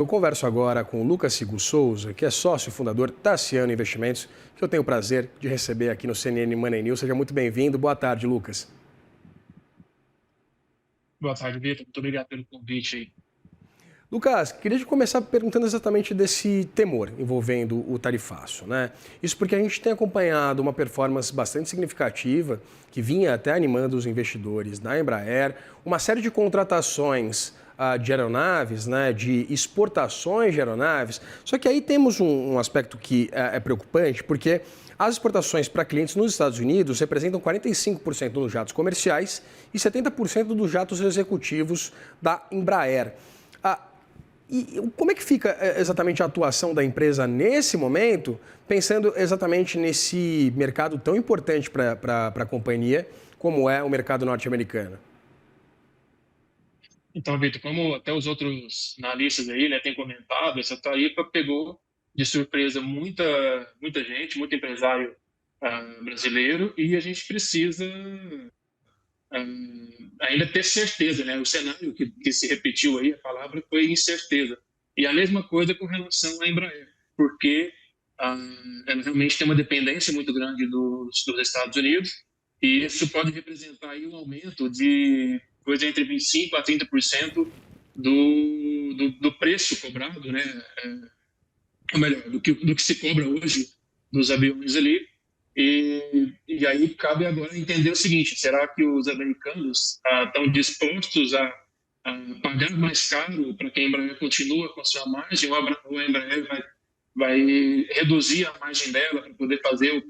Eu converso agora com o Lucas Sigo Souza, que é sócio fundador da Ciano Investimentos, que eu tenho o prazer de receber aqui no CNN Money News. Seja muito bem-vindo. Boa tarde, Lucas. Boa tarde, Vitor. Muito obrigado pelo convite aí. Lucas, queria te começar perguntando exatamente desse temor envolvendo o tarifaço, né? Isso porque a gente tem acompanhado uma performance bastante significativa, que vinha até animando os investidores da Embraer, uma série de contratações de aeronaves, né, de exportações de aeronaves. Só que aí temos um aspecto que é preocupante, porque as exportações para clientes nos Estados Unidos representam 45% dos jatos comerciais e 70% dos jatos executivos da Embraer. E como é que fica exatamente a atuação da empresa nesse momento, pensando exatamente nesse mercado tão importante para a companhia, como é o mercado norte-americano? Então, Vitor, como até os outros analistas aí, né, têm comentado, essa tarifa pegou de surpresa muita gente, muito empresário brasileiro, e a gente precisa ainda ter certeza, né? O cenário que se repetiu aí, a palavra foi incerteza. E a mesma coisa com relação à Embraer, porque ela realmente tem uma dependência muito grande dos Estados Unidos, e isso pode representar aí um aumento de coisa entre 25% a 30% do preço cobrado, né? Ou melhor, do que se cobra hoje dos aviões ali. E aí cabe agora entender o seguinte: será que os americanos estão dispostos a pagar mais caro para que a Embraer continue com a sua margem, ou a Embraer vai reduzir a margem dela para poder fazer o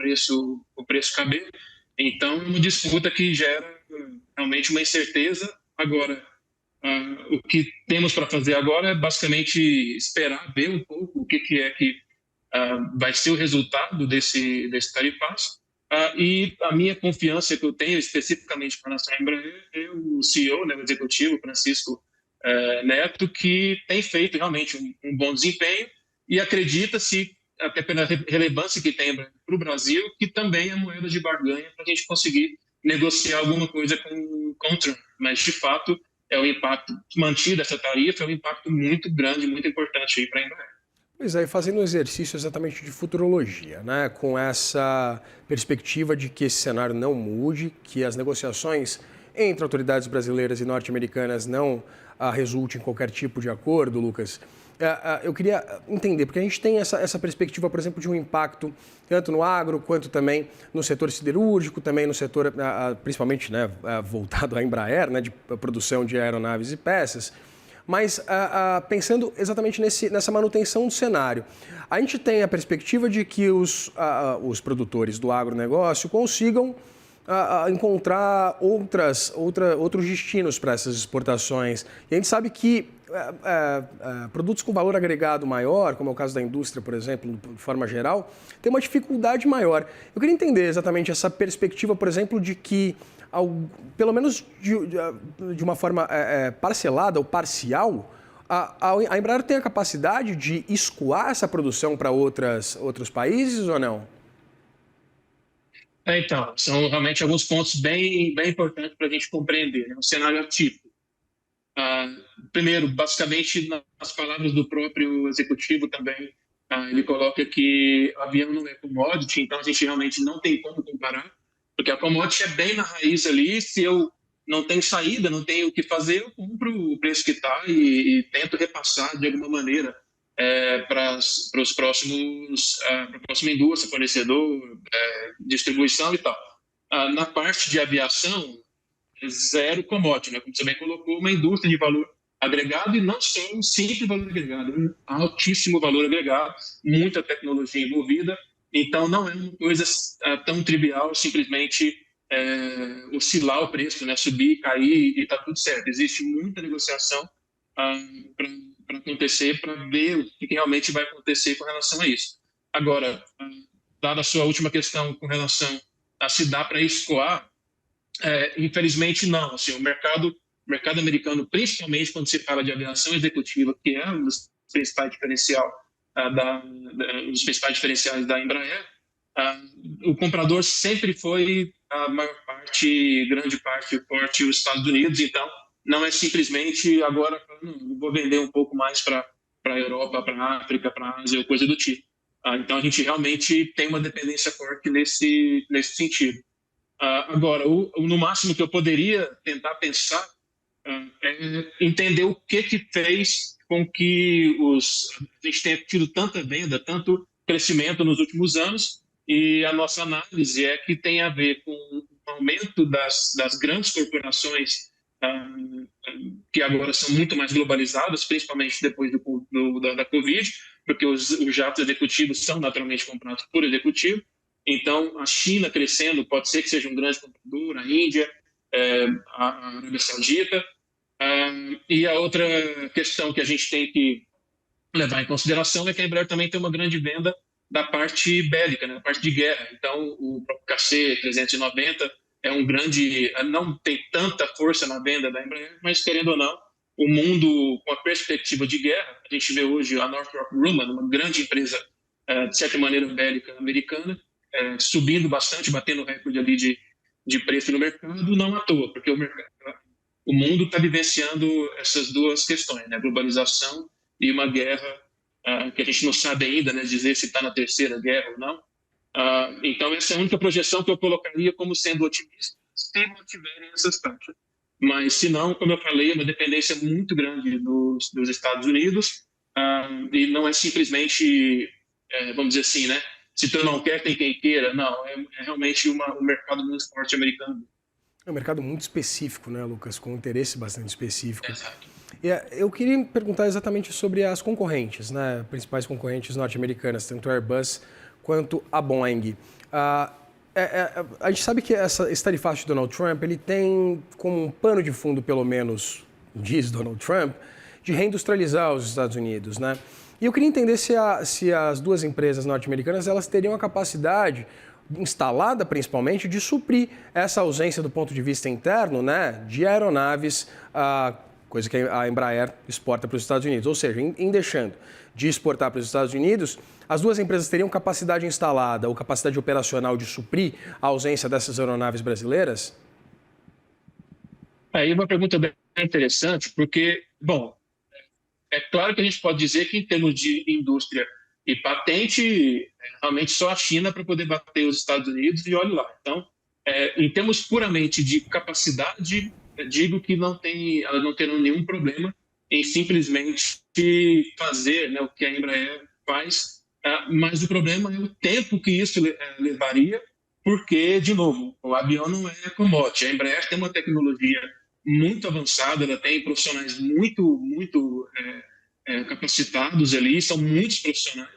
preço caber? Então, é uma disputa que gera realmente uma incerteza. Agora, o que temos para fazer agora é basicamente esperar, ver um pouco o que é que vai ser o resultado desse tarifaço. E a minha confiança que eu tenho especificamente com relação à Embraer é o CEO, né, o executivo, Francisco Neto, que tem feito realmente um bom desempenho e acredita-se, até pela relevância que tem para o Brasil, que também é moeda de barganha para a gente conseguir negociar alguma coisa com o Trump. Mas, de fato, é o impacto mantido essa tarifa, é um impacto muito grande, muito importante para a Embraer. Pois é, e fazendo um exercício exatamente de futurologia, né? Com essa perspectiva de que esse cenário não mude, que as negociações entre autoridades brasileiras e norte-americanas não resultem em qualquer tipo de acordo, Lucas. Eu queria entender, porque a gente tem essa perspectiva, por exemplo, de um impacto tanto no agro quanto também no setor siderúrgico, também no setor, principalmente, né, voltado à Embraer, né, de produção de aeronaves e peças. Mas pensando exatamente nessa manutenção do cenário, a gente tem a perspectiva de que os produtores do agronegócio consigam encontrar outros destinos para essas exportações. E a gente sabe que produtos com valor agregado maior, como é o caso da indústria, por exemplo, de forma geral, tem uma dificuldade maior. Eu queria entender exatamente essa perspectiva, por exemplo, de que pelo menos de uma forma parcelada ou parcial, a Embraer tem a capacidade de escoar essa produção para outros países ou não? Então, são realmente alguns pontos bem importantes para a gente compreender, né? Um cenário atípico. Ah, Primeiro, basicamente, nas palavras do próprio executivo também, ele coloca que avião não é commodity, então a gente realmente não tem como comparar, porque a commodity é bem na raiz ali. Se eu não tenho saída, não tenho o que fazer, eu compro o preço que está e tento repassar de alguma maneira para os próximos, para a próxima indústria, fornecedor, distribuição e tal. Na parte de aviação, zero commodity, né? Como você bem colocou, uma indústria de valor agregado, e não só um simples valor agregado, um altíssimo valor agregado, muita tecnologia envolvida. Então, não é uma coisa tão trivial simplesmente oscilar o preço, né? Subir, cair e está tudo certo. Existe muita negociação para acontecer, para ver o que realmente vai acontecer com relação a isso. Agora, dada a sua última questão com relação a se dá para escoar, infelizmente não. Assim, o mercado americano, principalmente quando se fala de aviação executiva, que é um dos principais os principais diferenciais da Embraer, o comprador sempre foi a maior parte, grande parte, os Estados Unidos. Então, não é simplesmente agora, não, vou vender um pouco mais para para a Europa, para a África, para a Ásia, ou coisa do tipo. Então, a gente realmente tem uma dependência forte nesse sentido. Agora, no máximo que eu poderia tentar pensar é entender o que fez com que a gente tenha tido tanta venda, tanto crescimento nos últimos anos, e a nossa análise é que tem a ver com o aumento das grandes corporações que agora são muito mais globalizadas, principalmente depois da Covid, porque os jatos executivos são naturalmente comprados por executivo. Então, a China crescendo, pode ser que seja um grande comprador, a Índia, a Arábia Saudita. E a outra questão que a gente tem que levar em consideração é que a Embraer também tem uma grande venda da parte bélica, né, da parte de guerra. Então, o próprio KC-390 é um grande, não tem tanta força na venda da Embraer, mas querendo ou não, o mundo com a perspectiva de guerra, a gente vê hoje a Northrop Grumman, uma grande empresa, de certa maneira, bélica americana, subindo bastante, batendo recorde ali de preço no mercado, não à toa, porque o mundo está vivenciando essas duas questões, né? A globalização e uma guerra que a gente não sabe ainda, né, dizer se está na terceira guerra ou não. Então, essa é a única projeção que eu colocaria como sendo otimista, se mantiverem essas taxas. Mas, se não, como eu falei, é uma dependência muito grande dos Estados Unidos, e não é simplesmente, vamos dizer assim, né? Se tu não quer, tem quem queira. Não, é realmente um mercado muito forte americano. É um mercado muito específico, né, Lucas, com um interesse bastante específico. Exato. E eu queria perguntar exatamente sobre as concorrentes, né, principais concorrentes norte-americanas, tanto a Airbus quanto a Boeing. A gente sabe que esse tarifaço de Donald Trump, ele tem como um pano de fundo, pelo menos, diz Donald Trump, de reindustrializar os Estados Unidos, né? E eu queria entender se as duas empresas norte-americanas elas teriam a capacidade instalada principalmente de suprir essa ausência do ponto de vista interno, né, de aeronaves, coisa que a Embraer exporta para os Estados Unidos. Ou seja, em deixando de exportar para os Estados Unidos, as duas empresas teriam capacidade instalada ou capacidade operacional de suprir a ausência dessas aeronaves brasileiras? Aí uma pergunta bem interessante, porque, bom, é claro que a gente pode dizer que em termos de indústria e patente, realmente só a China para poder bater os Estados Unidos e olhe lá. Então, em termos puramente de capacidade, digo que elas não terão nenhum problema em simplesmente fazer, né, o que a Embraer faz, mas o problema é o tempo que isso levaria, porque, de novo, o avião não é commodity. A Embraer tem uma tecnologia muito avançada, ela tem profissionais muito capacitados ali, são muitos profissionais.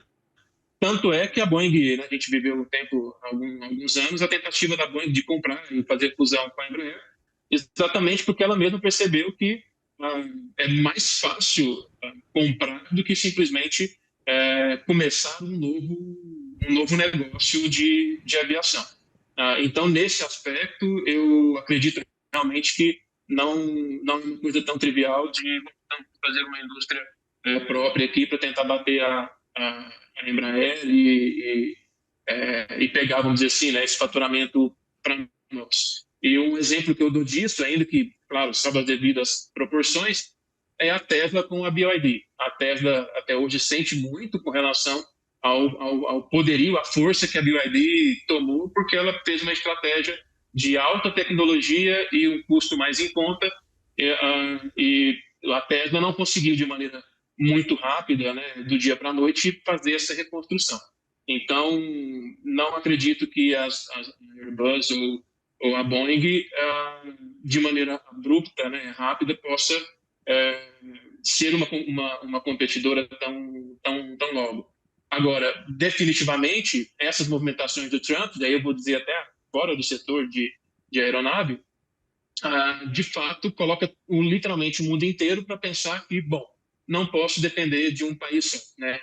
Tanto é que a Boeing, né, a gente viveu um tempo, alguns anos, a tentativa da Boeing de comprar e fazer fusão com a Embraer, exatamente porque ela mesma percebeu que é mais fácil comprar do que simplesmente começar um novo negócio de aviação. Então, nesse aspecto, eu acredito realmente que não é uma coisa tão trivial de fazer uma indústria própria aqui para tentar bater a Embraer e pegar, vamos dizer assim, né, esse faturamento para nós. E um exemplo que eu dou disso, ainda que, claro, salvo as devidas proporções, é a Tesla com a BYD. A Tesla até hoje sente muito com relação ao poderio, à força que a BYD tomou, porque ela fez uma estratégia de alta tecnologia e um custo mais em conta, e a Tesla não conseguiu de maneira muito rápida, né, do dia para a noite, fazer essa reconstrução. Então, não acredito que as Airbus ou a Boeing, de maneira abrupta, né, rápida, possa ser uma competidora tão logo. Agora, definitivamente, essas movimentações do Trump, daí eu vou dizer até fora do setor de aeronave, de fato, coloca literalmente o mundo inteiro para pensar que, bom, não posso depender de um país só, né?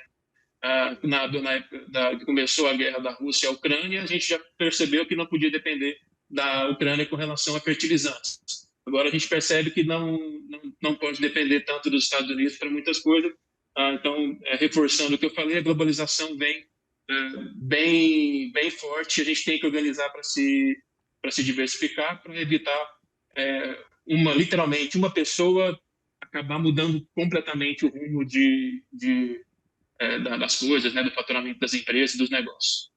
Na época que começou a guerra da Rússia e a Ucrânia, a gente já percebeu que não podia depender da Ucrânia com relação a fertilizantes. Agora a gente percebe que não pode depender tanto dos Estados Unidos para muitas coisas. Então, reforçando o que eu falei, a globalização vem bem forte. A gente tem que organizar para se diversificar, para evitar literalmente uma pessoa a acabar mudando completamente o rumo das coisas, né, do faturamento das empresas e dos negócios.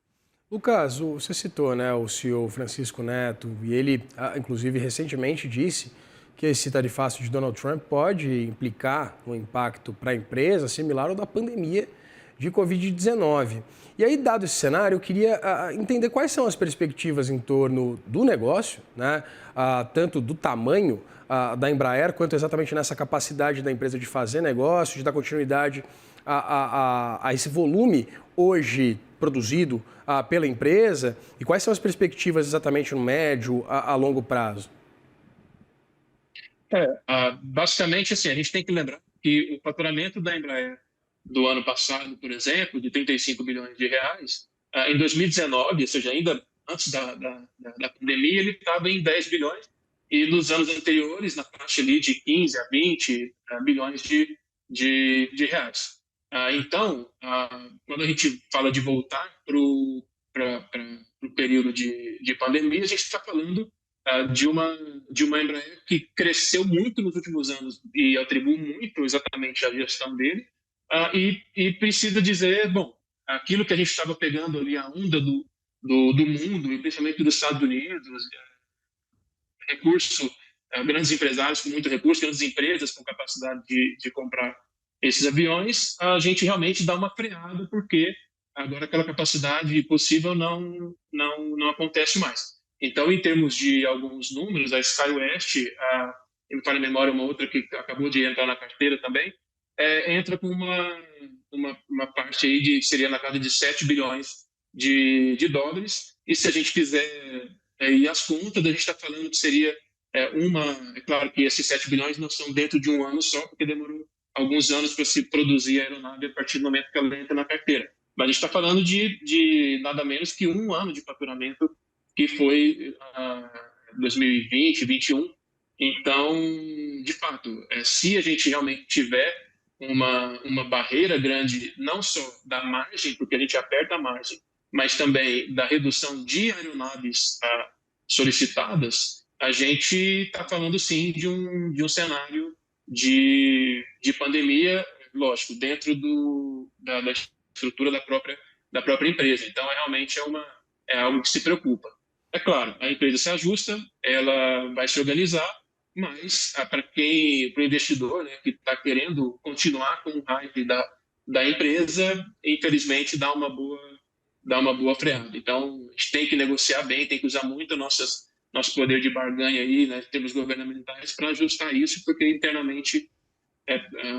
Lucas, você citou, né, o CEO Francisco Neto, e ele, inclusive, recentemente disse que esse tarifaço de Donald Trump pode implicar um impacto para a empresa similar ao da pandemia de Covid-19. E aí, dado esse cenário, eu queria entender quais são as perspectivas em torno do negócio, né, tanto do tamanho da Embraer, quanto exatamente nessa capacidade da empresa de fazer negócio, de dar continuidade a esse volume hoje produzido pela empresa, e quais são as perspectivas exatamente no médio a longo prazo? Basicamente, assim, a gente tem que lembrar que o faturamento da Embraer do ano passado, por exemplo, de 35 bilhões de reais, em 2019, ou seja, ainda antes da pandemia, ele estava em 10 bilhões, e nos anos anteriores, na faixa ali de 15 a 20 bilhões de reais. Então, quando a gente fala de voltar para o período de pandemia, a gente está falando de uma Embraer que cresceu muito nos últimos anos e atribuo muito exatamente à gestão dele, e precisa dizer, bom, aquilo que a gente estava pegando ali, a onda do mundo, e principalmente dos Estados Unidos, recurso, grandes empresários com muito recurso, grandes empresas com capacidade de comprar esses aviões, a gente realmente dá uma freada, porque agora aquela capacidade possível não acontece mais. Então, em termos de alguns números, a SkyWest, me falha a memória, uma outra que acabou de entrar na carteira também, entra com uma parte aí seria na casa de 7 bilhões de dólares, e se a gente fizer e as contas, a gente está falando que seria é claro que esses 7 bilhões não são dentro de um ano só, porque demorou alguns anos para se produzir a aeronave a partir do momento que ela entra na carteira. Mas a gente está falando de nada menos que um ano de faturamento, que foi 2020, 2021. Então, de fato, se a gente realmente tiver uma barreira grande, não só da margem, porque a gente aperta a margem, mas também da redução de aeronaves solicitadas, a gente está falando sim de um cenário de pandemia, lógico, dentro da estrutura da própria empresa. Então, realmente é algo que se preocupa. É claro, a empresa se ajusta, ela vai se organizar, mas para o investidor, né, que está querendo continuar com o hype da empresa, infelizmente dá uma boa freada. Então, a gente tem que negociar bem, tem que usar muito nosso poder de barganha aí, né, em termos governamentais, para ajustar isso, porque internamente,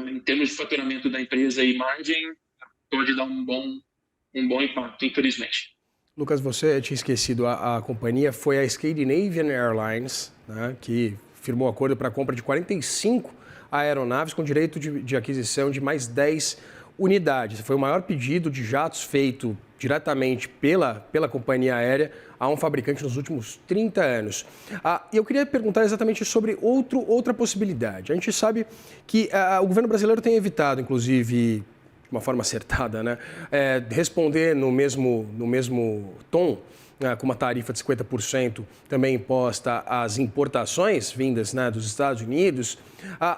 em termos de faturamento da empresa e margem, pode dar um bom impacto, infelizmente. Lucas, você tinha esquecido, a companhia foi a Scandinavian Airlines, né, que firmou acordo para a compra de 45 aeronaves com direito de aquisição de mais 10 unidades. Foi o maior pedido de jatos feito diretamente pela companhia aérea a um fabricante nos últimos 30 anos. E eu queria perguntar exatamente sobre outra possibilidade. A gente sabe que o governo brasileiro tem evitado, inclusive, de uma forma acertada, né, responder no mesmo tom, com uma tarifa de 50% também imposta às importações vindas, né, dos Estados Unidos.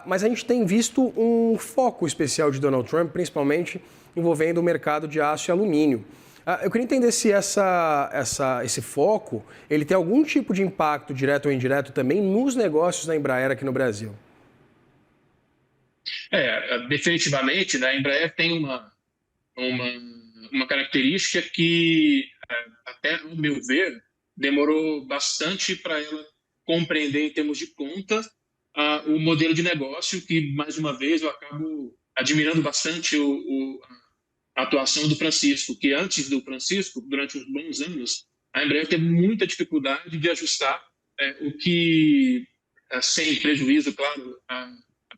Mas a gente tem visto um foco especial de Donald Trump, principalmente envolvendo o mercado de aço e alumínio. Eu queria entender se esse foco ele tem algum tipo de impacto direto ou indireto também nos negócios da Embraer aqui no Brasil. Definitivamente, né, a Embraer tem uma característica que, até ao meu ver, demorou bastante para ela compreender em termos de conta o modelo de negócio, que, mais uma vez, eu acabo admirando bastante a atuação do Francisco, que antes do Francisco, durante uns bons anos, a Embraer teve muita dificuldade de ajustar o que, sem prejuízo, claro, a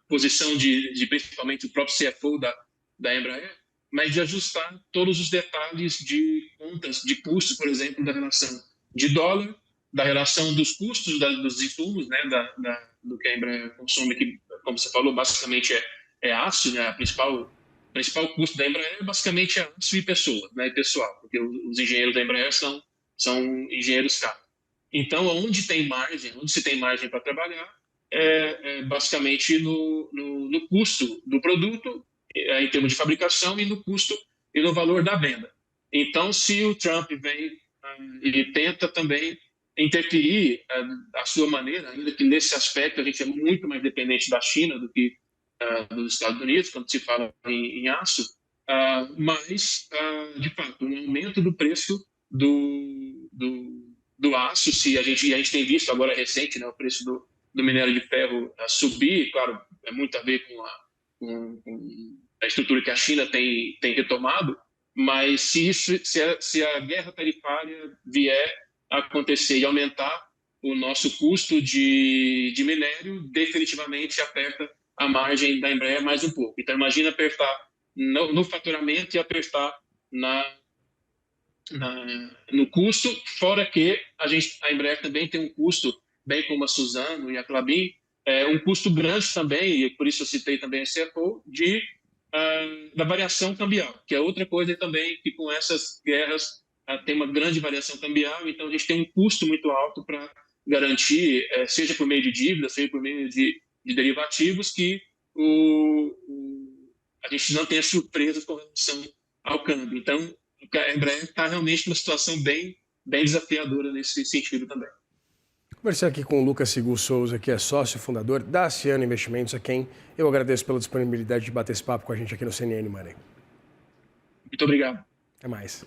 posição de principalmente o próprio CFO da Embraer, mas de ajustar todos os detalhes de contas, de custos, por exemplo, da relação de dólar, da relação dos custos dos insumos, né, do que a Embraer consome, que, como você falou, basicamente é aço, né, o principal custo da Embraer basicamente é aço e pessoa, né, e pessoal, porque os engenheiros da Embraer são engenheiros caros. Então, onde se tem margem para trabalhar, basicamente no custo do produto, em termos de fabricação, e no custo e no valor da venda. Então, se o Trump vem e tenta também interferir da sua maneira, ainda que nesse aspecto a gente é muito mais dependente da China do que dos Estados Unidos, quando se fala em aço, mas, de fato, um aumento do preço do aço, se a gente tem visto agora recente, né, o preço do minério de ferro subir, claro, é muito a ver com a estrutura que a China tem retomado, mas se a guerra tarifária vier a acontecer e aumentar o nosso custo de minério, definitivamente aperta a margem da Embraer mais um pouco. Então, imagina apertar no faturamento e apertar no custo, fora que a Embraer também tem um custo, bem como a Suzano e a Klabin, um custo grande também, e por isso eu citei também a CFO, da variação cambial, que é outra coisa também que com essas guerras tem uma grande variação cambial, então a gente tem um custo muito alto para garantir, seja por meio de dívida, seja por meio de derivativos, que a gente não tenha surpresas com relação ao câmbio. Então, a Embraer está realmente numa situação bem desafiadora nesse sentido também. Conversei aqui com o Lucas Sigu Souza, que é sócio fundador da Ciano Investimentos, a quem eu agradeço pela disponibilidade de bater esse papo com a gente aqui no CNN Money. Muito obrigado. Até mais.